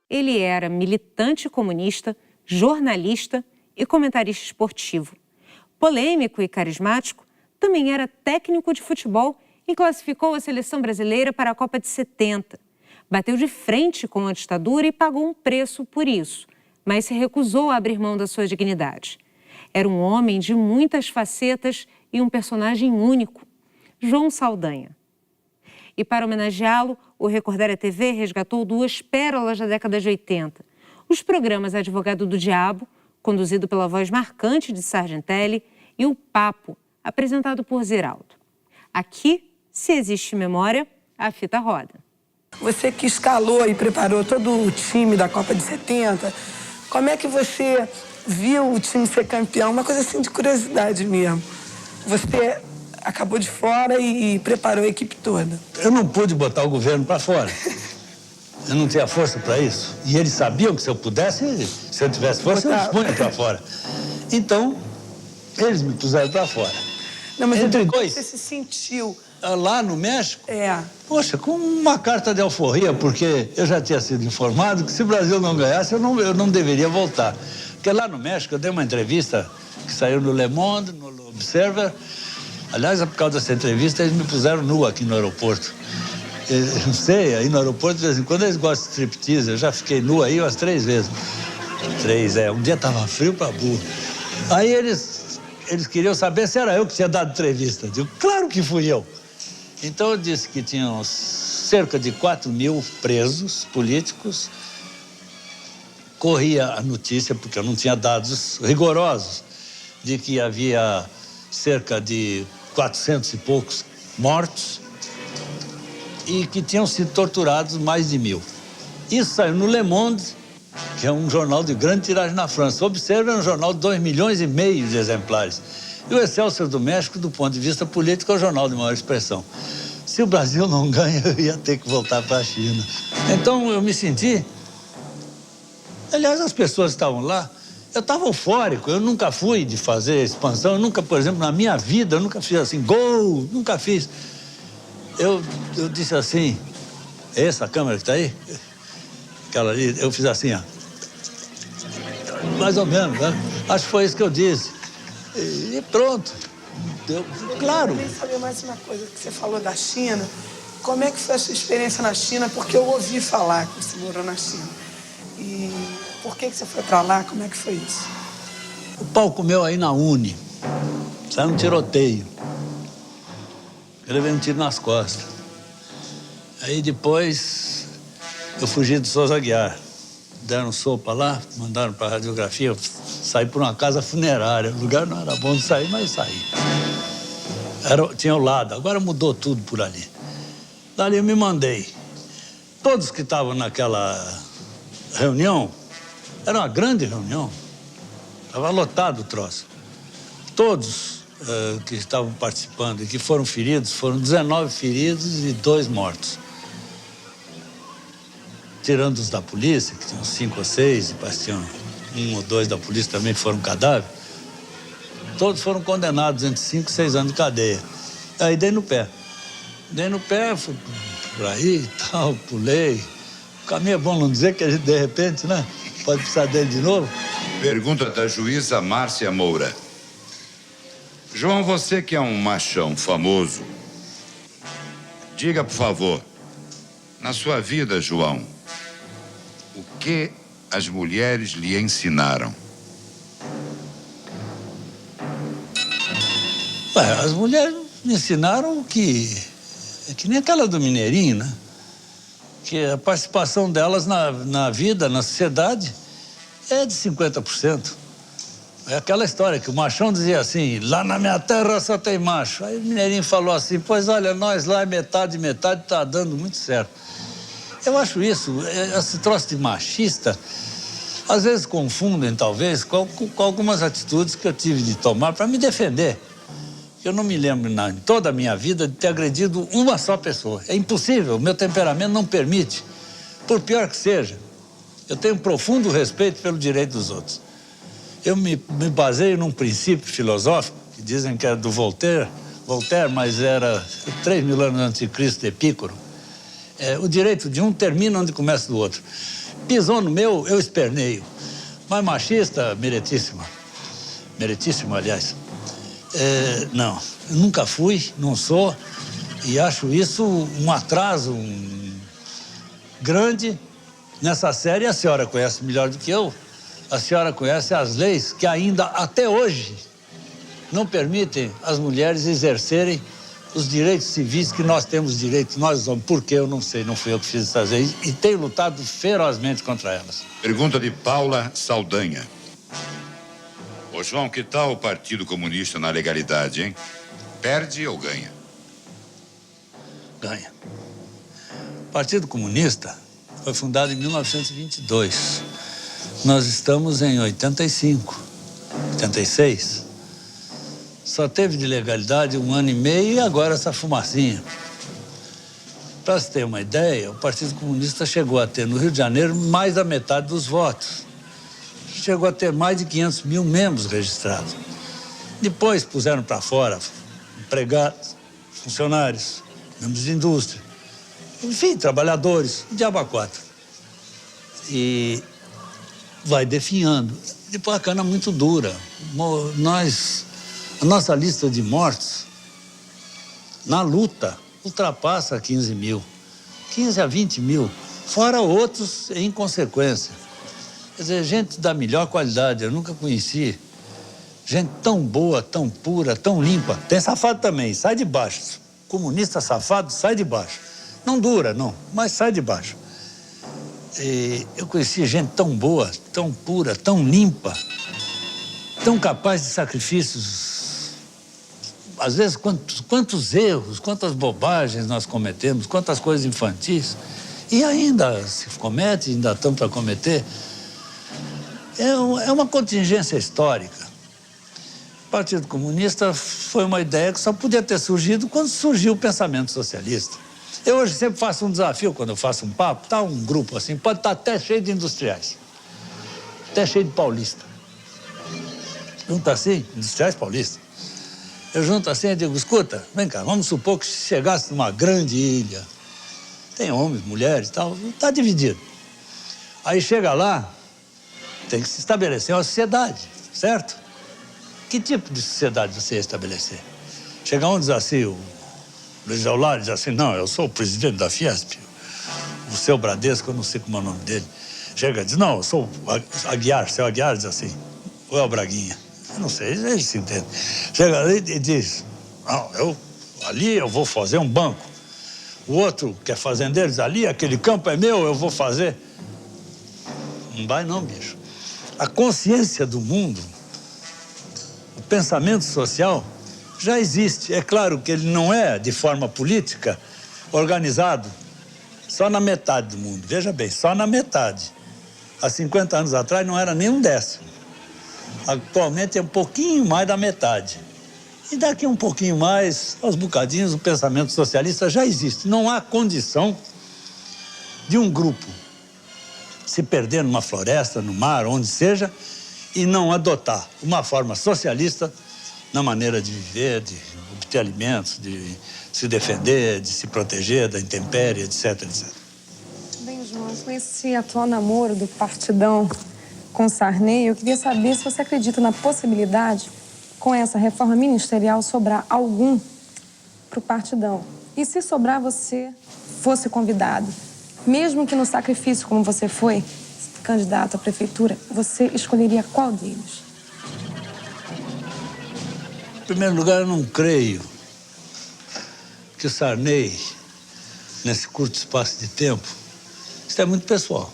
Ele era militante comunista, jornalista e comentarista esportivo. Polêmico e carismático, também era técnico de futebol e classificou a seleção brasileira para a Copa de 70. Bateu de frente com a ditadura e pagou um preço por isso, mas se recusou a abrir mão da sua dignidade. Era um homem de muitas facetas e um personagem único, João Saldanha. E para homenageá-lo, o Recordaria TV resgatou duas pérolas da década de 80. Os programas Advogado do Diabo, conduzido pela voz marcante de Sargentelli, e o Papo, apresentado por Ziraldo. Aqui, se existe memória, a fita roda. Você que escalou e preparou todo o time da Copa de 70, como é que você viu o time ser campeão? Uma coisa assim de curiosidade mesmo. Você acabou de fora e preparou a equipe toda. Eu não pude botar o governo para fora. Eu não tinha força para isso. E eles sabiam que se eu pudesse, se eu tivesse força, eu os punha para fora. Então, eles me puseram para fora. Não, mas entre dois, você se sentiu lá no México? É. Poxa, com uma carta de alforria, porque eu já tinha sido informado que se o Brasil não ganhasse, eu não deveria voltar. Porque lá no México eu dei uma entrevista que saiu no Le Monde, no Observer. Aliás, por causa dessa entrevista, eles me puseram nu aqui no aeroporto. Eu não sei, aí no aeroporto, de vez em quando, eles gostam de striptease. Eu já fiquei nu aí umas 3 vezes. 3, Um dia tava frio pra burro. Aí eles queriam saber se era eu que tinha dado entrevista. Eu digo, claro que fui eu. Então eu disse que tinham cerca de 4.000 presos políticos. Corria a notícia, porque eu não tinha dados rigorosos, de que havia cerca de 400 e poucos mortos e que tinham sido torturados mais de 1.000. Isso saiu no Le Monde, que é um jornal de grande tiragem na França. Observe, é um jornal de 2,5 milhões de exemplares. E o Excelsior do México, do ponto de vista político, é o jornal de maior expressão. Se o Brasil não ganha, eu ia ter que voltar para a China. Então, eu me senti... Aliás, as pessoas estavam lá, eu estava eufórico, eu nunca fui de fazer expansão, eu nunca, por exemplo, na minha vida, eu nunca fiz assim, gol, nunca fiz. Eu disse assim, essa câmera que está aí, aquela ali, eu fiz assim, ó. Mais ou menos, né? Acho que foi isso que eu disse. E pronto. Claro. Eu queria saber mais uma coisa, que você falou da China. Como é que foi a sua experiência na China? Porque eu ouvi falar que você morou na China. E por que você foi para lá? Como é que foi isso? O pau comeu aí na Uni. Saiu um tiroteio. Eu levei um tiro nas costas. Aí depois eu fugi do Souza Aguiar. Deram sopa lá, mandaram para a radiografia. Eu saí por uma casa funerária. O lugar não era bom de sair, mas saí. Tinha o lado, agora mudou tudo por ali. Dali eu me mandei. Todos que estavam naquela reunião, era uma grande reunião, estava lotado o troço. Todos que estavam participando e que foram feridos, foram 19 feridos e 2 mortos. Tirando os da polícia, que tinham 5 ou 6, e parece que tinham 1 ou 2 da polícia também que foram cadáveres, todos foram condenados entre 5 e 6 anos de cadeia. Aí dei no pé. Dei no pé, fui por aí e tal, pulei. O caminho é bom não dizer que a gente, de repente, né, pode precisar dele de novo. Pergunta da juíza Márcia Moura. João, você que é um machão famoso, diga, por favor, na sua vida, João, o que as mulheres lhe ensinaram? As mulheres me ensinaram que... É que nem aquela do Mineirinho, né? Que a participação delas na vida, na sociedade, é de 50%. É aquela história que o machão dizia assim, lá na minha terra só tem macho. Aí o Mineirinho falou assim, pois olha, nós lá é metade, tá dando muito certo. Eu acho isso, esse troço de machista, às vezes confundem, talvez, com algumas atitudes que eu tive de tomar para me defender. Eu não me lembro, em toda a minha vida, de ter agredido uma só pessoa. É impossível, o meu temperamento não permite. Por pior que seja, Eu tenho um profundo respeito pelo direito dos outros. Eu me baseio num princípio filosófico, que dizem que era do Voltaire, mas era 3.000 anos antes de Cristo, Epícoro. O direito de um termina onde começa do outro. Pisou no meu, eu esperneio. Mas machista, meritíssima. Meritíssima, aliás. Não, eu nunca fui, não sou, e acho isso um atraso grande nessa série. A senhora conhece melhor do que eu. A senhora conhece as leis que ainda, até hoje, não permitem às mulheres exercerem os direitos civis que nós temos direito, nós homens. Por quê? Eu não sei, não fui eu que fiz essas leis e tenho lutado ferozmente contra elas. Pergunta de Paula Saldanha. Ô, João, que tal o Partido Comunista na legalidade, hein? Perde ou ganha? Ganha. O Partido Comunista foi fundado em 1922. Nós estamos em 85, 86. Só teve de legalidade 1 ano e meio e agora essa fumacinha. Para se ter uma ideia, o Partido Comunista chegou a ter no Rio de Janeiro mais da metade dos votos. Chegou a ter mais de 500 mil membros registrados. Depois puseram para fora empregados, funcionários, membros de indústria, enfim, trabalhadores, o diabo a quatro. E vai definhando. Depois a cana é muito dura. A nossa lista de mortos, na luta, ultrapassa 15 mil. 15 a 20 mil, fora outros em consequência. Quer dizer, gente da melhor qualidade, eu nunca conheci. Gente tão boa, tão pura, tão limpa. Tem safado também, sai de baixo. Comunista safado, sai de baixo. Não dura, não, mas sai de baixo. E eu conheci gente tão boa, tão pura, tão limpa, tão capaz de sacrifícios. Às vezes, quantos erros, quantas bobagens nós cometemos, quantas coisas infantis. E ainda se comete, ainda estão para cometer. É uma contingência histórica. O Partido Comunista foi uma ideia que só podia ter surgido quando surgiu o pensamento socialista. Eu hoje sempre faço um desafio, quando eu faço um papo, tá um grupo assim, pode estar até cheio de industriais, até cheio de paulista. Junto assim, industriais paulistas. Eu junto assim e digo, escuta, vem cá, vamos supor que chegasse numa grande ilha, tem homens, mulheres e tal, tá dividido. Aí chega lá, tem que se estabelecer uma sociedade, certo? Que tipo de sociedade você ia estabelecer? Chega um e diz assim, o Luiz Aulari diz assim, não, eu sou o presidente da Fiesp, o seu Bradesco, eu não sei como é o nome dele. Chega e diz, não, eu sou o Aguiar, seu Aguiar diz assim, ou é o Braguinha? Eu não sei, eles se entendem. Chega ali e diz, não, ali eu vou fazer um banco. O outro, que é fazendeiro, diz, ali aquele campo é meu, eu vou fazer. Não vai não, bicho. A consciência do mundo, o pensamento social, já existe. É claro que ele não é, de forma política, organizado só na metade do mundo. Veja bem, só na metade. Há 50 anos atrás não era nem um décimo. Atualmente é um pouquinho mais da metade. E daqui um pouquinho mais, aos bocadinhos, o pensamento socialista já existe. Não há condição de um grupo se perder numa floresta, no mar, onde seja, e não adotar uma forma socialista na maneira de viver, de obter alimentos, de se defender, de se proteger da intempérie, etc, etc. Bem, João, com esse atual namoro do Partidão com Sarney, eu queria saber se você acredita na possibilidade, com essa reforma ministerial, sobrar algum para o Partidão. E se sobrar, você fosse convidado, mesmo que no sacrifício, como você foi, candidato à prefeitura, você escolheria qual deles? Em primeiro lugar, eu não creio que o Sarney, nesse curto espaço de tempo, isso é muito pessoal,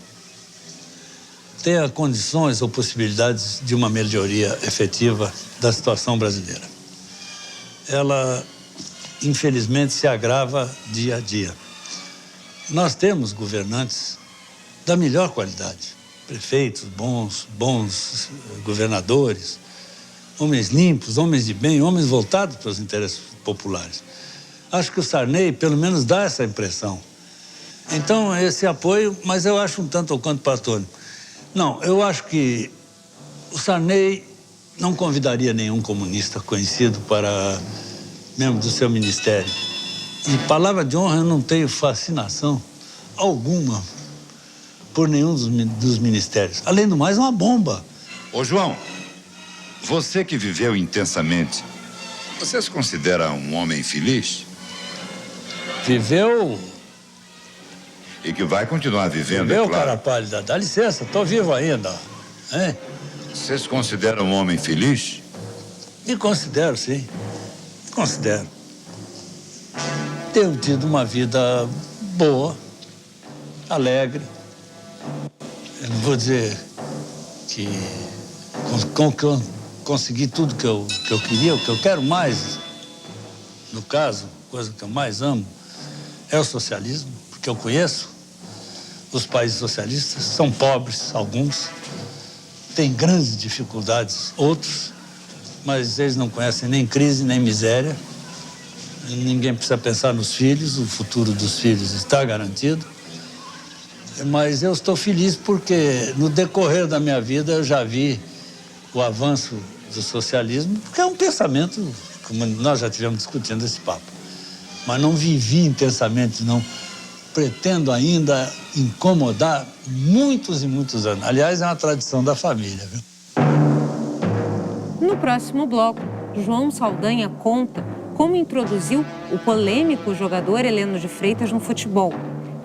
tenha condições ou possibilidades de uma melhoria efetiva da situação brasileira. Ela, infelizmente, se agrava dia a dia. Nós temos governantes da melhor qualidade, prefeitos bons governadores, homens limpos, homens de bem, homens voltados para os interesses populares. Acho que o Sarney, pelo menos, dá essa impressão. Então, esse apoio, mas eu acho um tanto ou quanto platônico. Não, eu acho que o Sarney não convidaria nenhum comunista conhecido para membro do seu ministério. E palavra de honra, eu não tenho fascinação alguma por nenhum dos ministérios. Além do mais, uma bomba. Ô, João, você que viveu intensamente, você se considera um homem feliz? Viveu... E que vai continuar vivendo, Viveu, é claro. cara pálida. Dá licença, tô vivo ainda. Hein? Você se considera um homem feliz? Me considero, sim. Me considero. Tenho tido uma vida boa, alegre. Eu não vou dizer que consegui tudo que eu queria, o que eu quero mais. No caso, a coisa que eu mais amo é o socialismo, porque eu conheço os países socialistas. São pobres, alguns. Têm grandes dificuldades, outros. Mas eles não conhecem nem crise, nem miséria. Ninguém precisa pensar nos filhos, o futuro dos filhos está garantido. Mas eu estou feliz porque no decorrer da minha vida eu já vi o avanço do socialismo, porque é um pensamento, como nós já tivemos discutindo esse papo. Mas não vivi intensamente, não pretendo ainda incomodar muitos e muitos anos. Aliás, é uma tradição da família, viu? No próximo bloco, João Saldanha conta como introduziu o polêmico jogador Heleno de Freitas no futebol.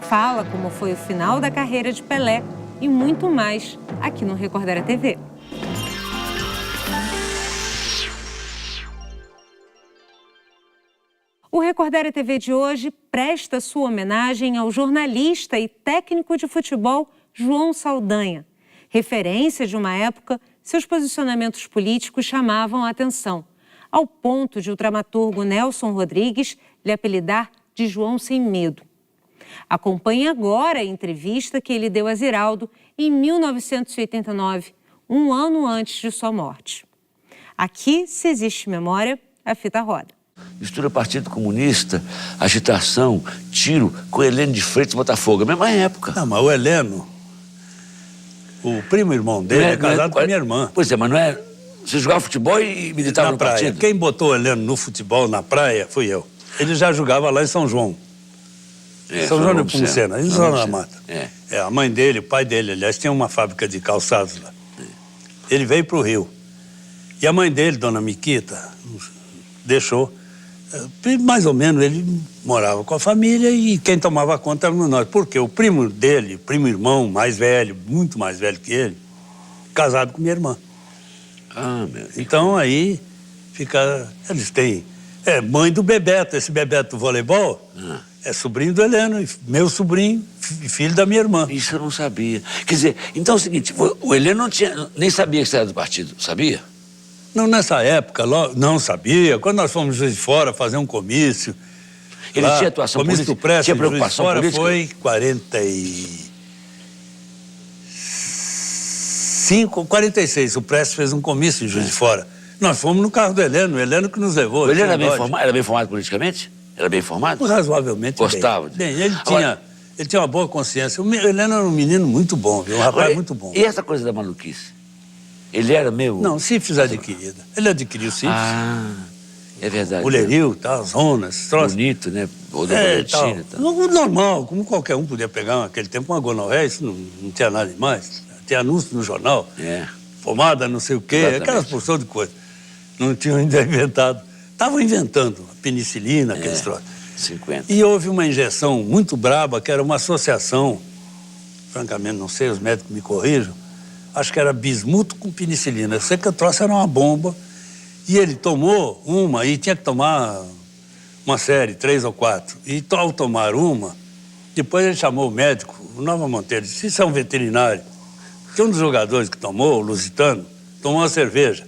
Fala como foi o final da carreira de Pelé e muito mais aqui no Recordaram TV. O Recordaram TV de hoje presta sua homenagem ao jornalista e técnico de futebol João Saldanha. Referência de uma época, seus posicionamentos políticos chamavam a atenção, ao ponto de o dramaturgo Nelson Rodrigues lhe apelidar de João Sem Medo. Acompanhe agora a entrevista que ele deu a Ziraldo em 1989, um ano antes de sua morte. Aqui, se existe memória, a fita roda. Mistura Partido Comunista, agitação, tiro com Heleno de Freitas Botafogo, a mesma época. Não, mas o Heleno, o primo irmão dele, é casado com a minha irmã. Pois é, mas não é... Você jogava futebol e militava no praia. partido? Quem botou o Heleno no futebol na praia fui eu. Ele já jogava lá em São João. São João de Pomucena, em Zona da Mata. É, a mãe dele, o pai dele, aliás, tinha uma fábrica de calçados lá. Ele veio para o Rio. E a mãe dele, dona Miquita, deixou. Mais ou menos, ele morava com a família e quem tomava conta era nós. Porque o primo dele, primo irmão, mais velho, muito mais velho que ele, casado com minha irmã. Ah, meu Deus. Então, aí, fica... Eles têm... É mãe do Bebeto, esse Bebeto do voleibol... É sobrinho do Heleno, meu sobrinho, filho da minha irmã. Isso eu não sabia. Quer dizer, então é o seguinte, o Heleno nem sabia que você era do partido, sabia? Não, nessa época, não sabia. Quando nós fomos Juiz de Fora fazer um comício... Ele tinha atuação política? Comício do Prestes, tinha preocupação Juiz de política? Fora foi 45, 46. O Prestes fez um comício em Juiz de Fora. Nós fomos no carro do Heleno, o Heleno que nos levou. O Heleno era bem formado politicamente? Era bem formado? Razoavelmente Gostava? Bem, ele tinha uma boa consciência. O Heleno era um menino muito bom, viu? Um rapaz muito bom. E essa coisa da maluquice? Ele era meio... Não, sífilis adquirida. Ele adquiriu sífilis. Ah, é verdade. Mulherio, tal, zonas, troços. Bonito, né? Tal. Normal, como qualquer um podia pegar naquele tempo uma gonorreia, isso não tinha nada demais. Tinha anúncio no jornal. Pomada, não sei o quê, Exatamente. Aquelas porções de coisa. Não tinham ainda inventado. Estavam inventando a penicilina, aqueles troços. 50. E houve uma injeção muito braba, que era uma associação, francamente, não sei, os médicos me corrijam, acho que era bismuto com penicilina. Eu sei que o troço era uma bomba, e ele tomou uma, e tinha que tomar uma série, 3 ou 4. E ao tomar uma, depois ele chamou o médico, o Nova Monteiro, disse, isso é um veterinário. Que um dos jogadores que tomou, o Lusitano, tomou uma cerveja.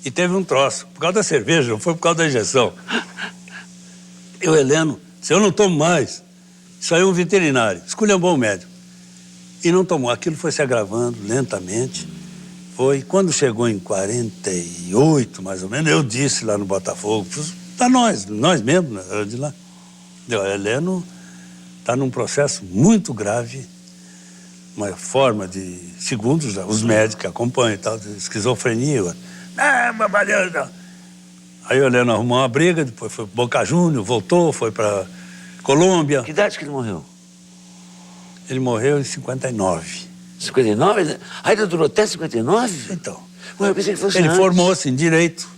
E teve um troço, por causa da cerveja, não foi por causa da injeção. E o Heleno, se eu não tomo mais, isso aí é um veterinário, esculhambou o médico. E não tomou, aquilo foi se agravando lentamente. Foi, quando chegou em 48, mais ou menos, eu disse lá no Botafogo, para nós mesmos, de lá, o Heleno está num processo muito grave, uma forma de, segundo os médicos que acompanham e tal, de esquizofrenia. Aí o Heleno arrumou uma briga, depois foi para Boca Juniors, voltou, foi para Colômbia. Que idade que ele morreu? Ele morreu em 59. 59? Ainda durou até 59? Então. Ué, eu pensei que fosse Ele antes. formou-se em Direito.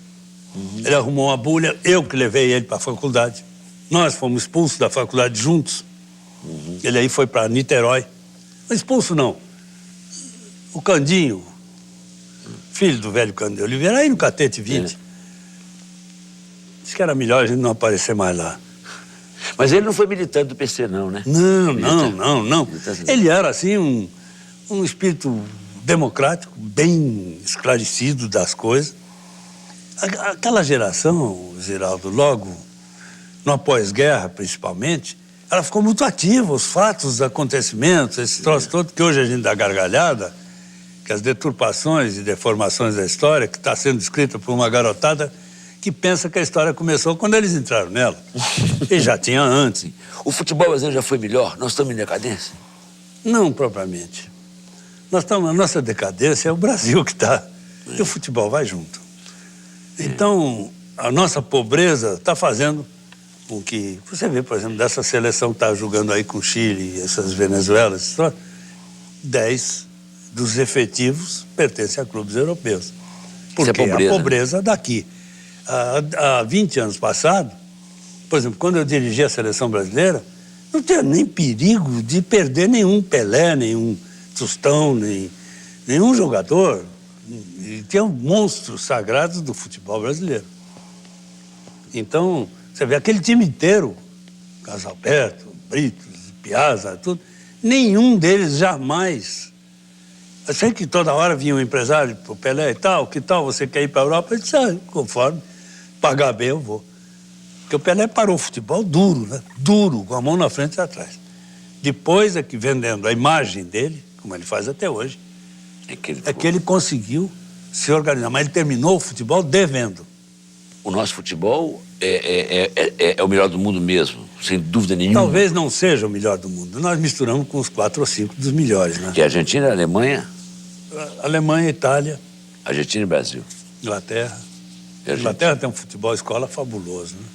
Ele arrumou uma bulha, eu que levei ele para a faculdade. Nós fomos expulsos da faculdade juntos. Ele aí foi para Niterói. Não expulso, não. O Candinho, filho do velho Cândido Oliveira, aí no Catete 20. Disse que era melhor a gente não aparecer mais lá. Mas ele não foi militante do PC, não, né? Não. Ele era, assim, um espírito democrático, bem esclarecido das coisas. Aquela geração, Ziraldo, logo no pós-guerra, principalmente, ela ficou muito ativa, os fatos, os acontecimentos, esse troço todo que hoje a gente dá gargalhada, que as deturpações e deformações da história, que está sendo escrita por uma garotada que pensa que a história começou quando eles entraram nela. E já tinha antes. O futebol brasileiro já foi melhor? Nós estamos em decadência? Não propriamente. A nossa decadência é o Brasil que está. E o futebol vai junto. Então, a nossa pobreza está fazendo com que... Você vê, por exemplo, dessa seleção que está jogando aí com o Chile e essas Venezuelas, 10 dos efetivos pertencem a clubes europeus. Porque Isso é pobreza, a pobreza daqui. Há 20 anos passados, por exemplo, quando eu dirigi a seleção brasileira, não tinha nem perigo de perder nenhum Pelé, nenhum Tostão, nenhum jogador. E tinham monstros sagrados do futebol brasileiro. Então, você vê aquele time inteiro, Casalberto, Britos, Piazza, tudo, nenhum deles jamais. Eu sei que toda hora vinha um empresário pro Pelé e tal, que tal você quer ir para a Europa? Ele disse, conforme pagar bem eu vou. Porque o Pelé parou o futebol duro, né? Duro, com a mão na frente e atrás. Depois é que vendendo a imagem dele, como ele faz até hoje, é que ele conseguiu se organizar. Mas ele terminou o futebol devendo. O nosso futebol é o melhor do mundo mesmo, sem dúvida nenhuma. Talvez não seja o melhor do mundo. Nós misturamos com os 4 ou 5 dos melhores, né? Que é a Argentina, a Alemanha... Alemanha, Itália... Argentina e Brasil. Inglaterra. A Inglaterra tem um futebol escola fabuloso, né?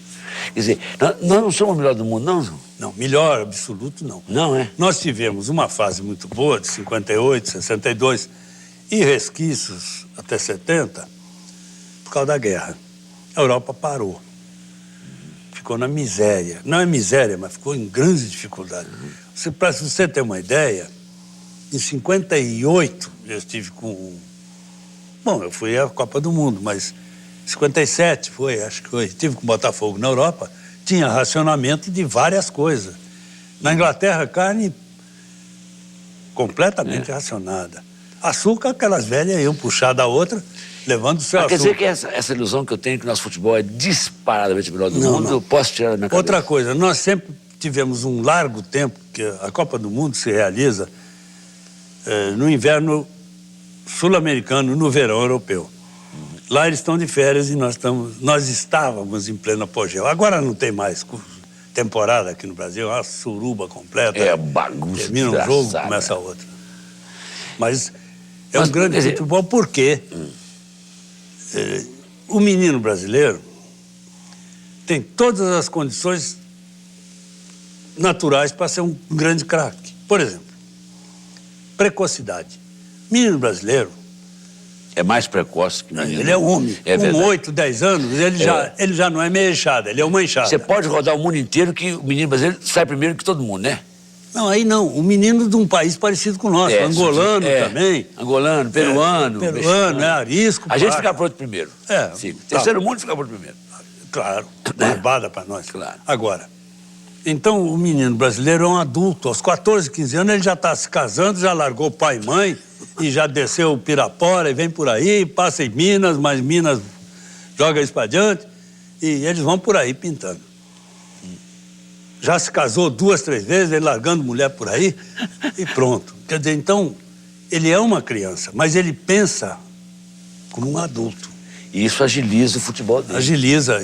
Quer dizer, nós não somos o melhor do mundo, não? Não, melhor absoluto não. Não, é? Nós tivemos uma fase muito boa, de 58, 62, e resquícios até 70, por causa da guerra. A Europa parou. Ficou na miséria. Não é miséria, mas ficou em grande dificuldade. Para você ter uma ideia, em 58, eu estive com... Bom, eu fui à Copa do Mundo, mas 57 acho que foi. Estive com o Botafogo na Europa, tinha racionamento de várias coisas. Na Inglaterra, carne completamente racionada. Açúcar, aquelas velhas iam puxar da outra, levando o seu açúcar. Quer dizer que essa ilusão que eu tenho que o nosso futebol é disparadamente o melhor do mundo, eu posso tirar da minha cabeça. Outra coisa, nós sempre tivemos um largo tempo, que a Copa do Mundo se realiza no inverno sul-americano, no verão europeu. Lá eles estão de férias e nós estávamos em pleno apogeu. Agora não tem mais temporada aqui no Brasil, é uma suruba completa. É bagunça. Termina um jogo, começa outro. Mas é um grande futebol porque o menino brasileiro tem todas as condições naturais para ser um grande craque. Por exemplo, precocidade. Menino brasileiro é mais precoce que o menino. Ele é homem. É com 8, 10 anos, ele já não é meia enxada, ele é uma enxada. Você pode rodar o mundo inteiro que o menino brasileiro sai primeiro que todo mundo, né? Não, aí não. Um menino de um país parecido com o nosso. Angolano também. Angolano, peruano. Peruano, arisco. A gente fica pronto primeiro. Terceiro mundo fica pronto primeiro. Claro, barbada para nós. Claro. Agora, então o menino brasileiro é um adulto. Aos 14, 15 anos ele já está se casando, já largou pai e mãe e já desceu o Pirapora e vem por aí, passa em Minas, mas Minas joga isso para diante e eles vão por aí pintando. Já se casou 2, 3 vezes, ele largando mulher por aí e pronto. Quer dizer, então, ele é uma criança, mas ele pensa como um adulto. E isso agiliza o futebol dele. Agiliza.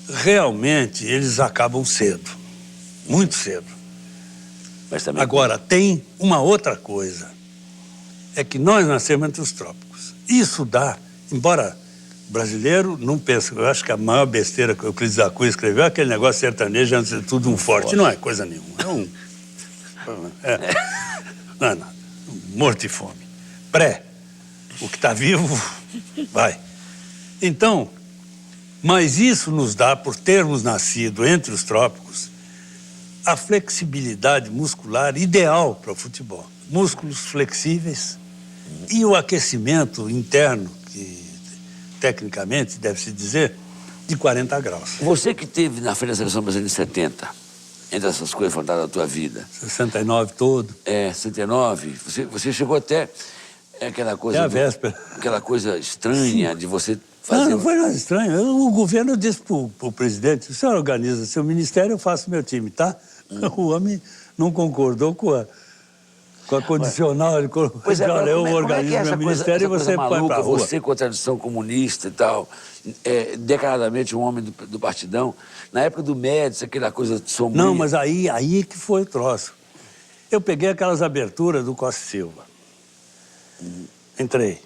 Realmente, eles acabam cedo. Muito cedo. Mas também... Agora, tem uma outra coisa. É que nós nascemos entre os trópicos. Isso dá, embora o brasileiro não pense, eu acho que a maior besteira que o Euclides da Cunha escreveu é aquele negócio sertanejo antes de tudo um forte. Não é coisa nenhuma. Não é nada. Morto de fome. O que está vivo, vai. Então, mas isso nos dá, por termos nascido entre os trópicos, a flexibilidade muscular ideal para o futebol. Músculos flexíveis e o aquecimento interno, que tecnicamente deve-se dizer, de 40 graus. Você que esteve na Feira da Seleção Brasileira em 70, entre essas coisas foram da tua vida. 69 todo. 69. Você chegou até aquela coisa... É a véspera. Aquela coisa estranha de você fazer... Não foi nada estranho. O governo disse para o presidente, o senhor organiza seu ministério, eu faço meu time, tá? O homem não concordou com a condicional. Ele Pois é, olha, eu organizo essa meu ministério e você maluca, vai para a rua. Você com a tradição comunista e tal, declaradamente um homem do partidão. Na época do Médici, aquela coisa sombria. Não, mas aí que foi o troço. Eu peguei aquelas aberturas do Costa e Silva. Entrei.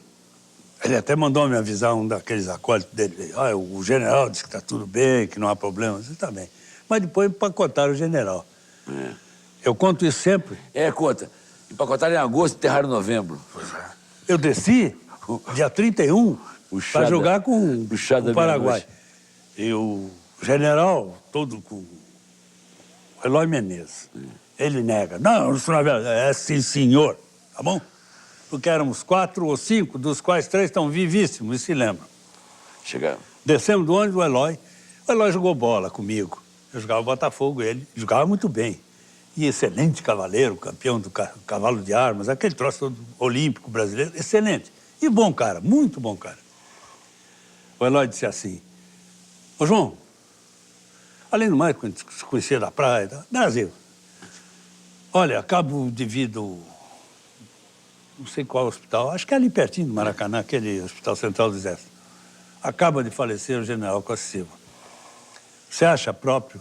Ele até mandou me avisar, um daqueles acólitos dele. O general disse que está tudo bem, que não há problema. Eu disse, tá bem. Mas depois empacotaram o general. Eu conto isso sempre. Conta. Empacotaram em agosto e enterraram em novembro. Eu desci, dia 31, para jogar com o Paraguai. E o general, todo com o Eloy Menezes. Ele nega. Não, isso não é verdade. É sim, senhor. Tá bom? Porque éramos 4 ou 5, dos quais 3 estão vivíssimos, e se lembram. Chegaram. Descemos do ônibus, o Eloy jogou bola comigo. Eu jogava Botafogo, ele jogava muito bem. E excelente cavaleiro, campeão do cavalo de armas, aquele troço todo olímpico brasileiro, excelente. E bom cara, muito bom cara. O Eloy disse assim, ô João, além do mais, quando se conhecia da praia, Brasil, olha, acabo de vir do, não sei qual hospital, acho que é ali pertinho do Maracanã, aquele Hospital Central do Exército. Acaba de falecer o general Costa e Silva. Você acha próprio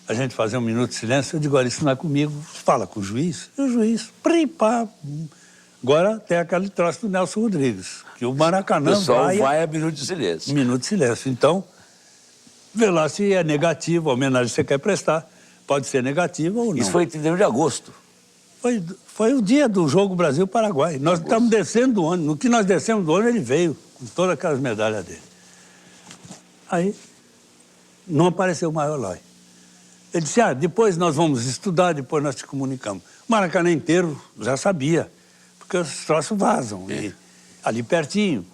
a gente fazer um minuto de silêncio? Eu digo, olha, isso não é comigo, fala com o juiz. E o juiz, pá. Agora tem aquele troço do Nelson Rodrigues, que o Maracanã o pessoal vai a minuto de silêncio. Minuto de silêncio. Então, vê lá se é negativo, a homenagem que você quer prestar. Pode ser negativa ou não. Isso foi em 31 de agosto. Foi o dia do jogo Brasil-Paraguai. Nós estamos descendo do ônibus. No que nós descemos do ônibus, ele veio com todas aquelas medalhas dele. Aí, não apareceu mais o Eloy. Ele disse, depois nós vamos estudar, depois nós te comunicamos. O Maracanã inteiro já sabia, porque os troços vazam. E ali pertinho,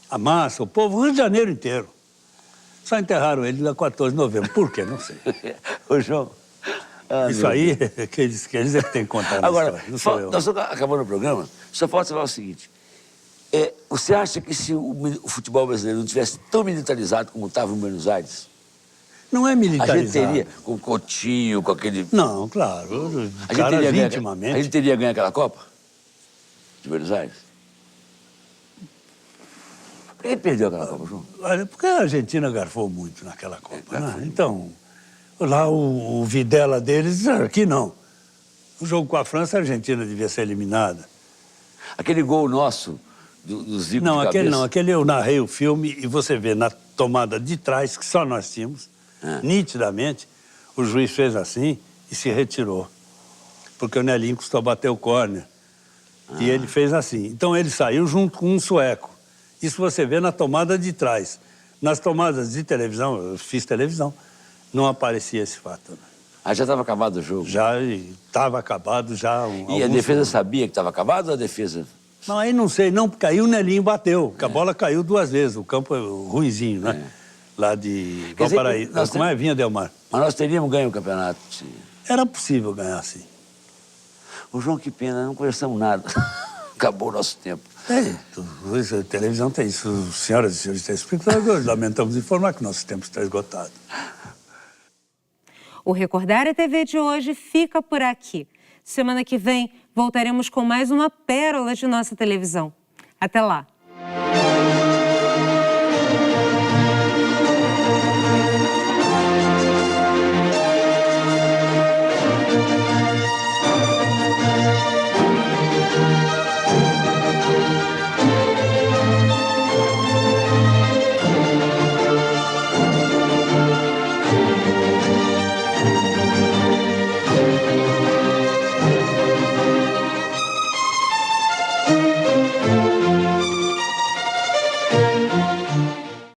a massa, o povo, o Rio de Janeiro inteiro. Só enterraram ele no 14 de novembro. Por quê? Não sei. Ô, João... Isso aí, que eles é que tem que contar. Agora, não sou eu. nós estamos acabando o programa, só falta falar o seguinte. Você acha que se o futebol brasileiro não tivesse tão militarizado como estava em Buenos Aires... Não é militarizado. A gente teria, com o Coutinho, com aquele... Não, claro. A gente teria ganho aquela Copa? De Buenos Aires? Por que perdeu aquela Copa, João? Olha, porque a Argentina garfou muito naquela Copa, né? Então, lá o Videla deles, aqui não. O jogo com a França, a Argentina devia ser eliminada. Aquele gol nosso, do Zico não, de cabeça... Não, aquele eu narrei o filme e você vê na tomada de trás, que só nós tínhamos, nitidamente, o juiz fez assim e se retirou. Porque o Nelinho custou bater o córner. E ele fez assim. Então ele saiu junto com um sueco. Isso você vê na tomada de trás. Nas tomadas de televisão, eu fiz televisão, não aparecia esse fato. Né? Já estava acabado o jogo? Já estava acabado, já. E a defesa sabia que estava acabado ou a defesa... Não, aí não sei, não, porque aí o Nelinho bateu, porque a bola caiu 2 vezes, o campo é ruinzinho, né? Lá de Valparaíso. Como é? Vinha Del Mar. Mas nós teríamos ganho o campeonato. Sim. Era possível ganhar, sim. Ô, João, que pena, não conversamos nada. Acabou o nosso tempo. A televisão tem isso, senhoras e senhores telespectadores, lamentamos informar que nosso tempo está esgotado. O Recordar a TV de hoje fica por aqui. Semana que vem voltaremos com mais uma pérola de nossa televisão. Até lá!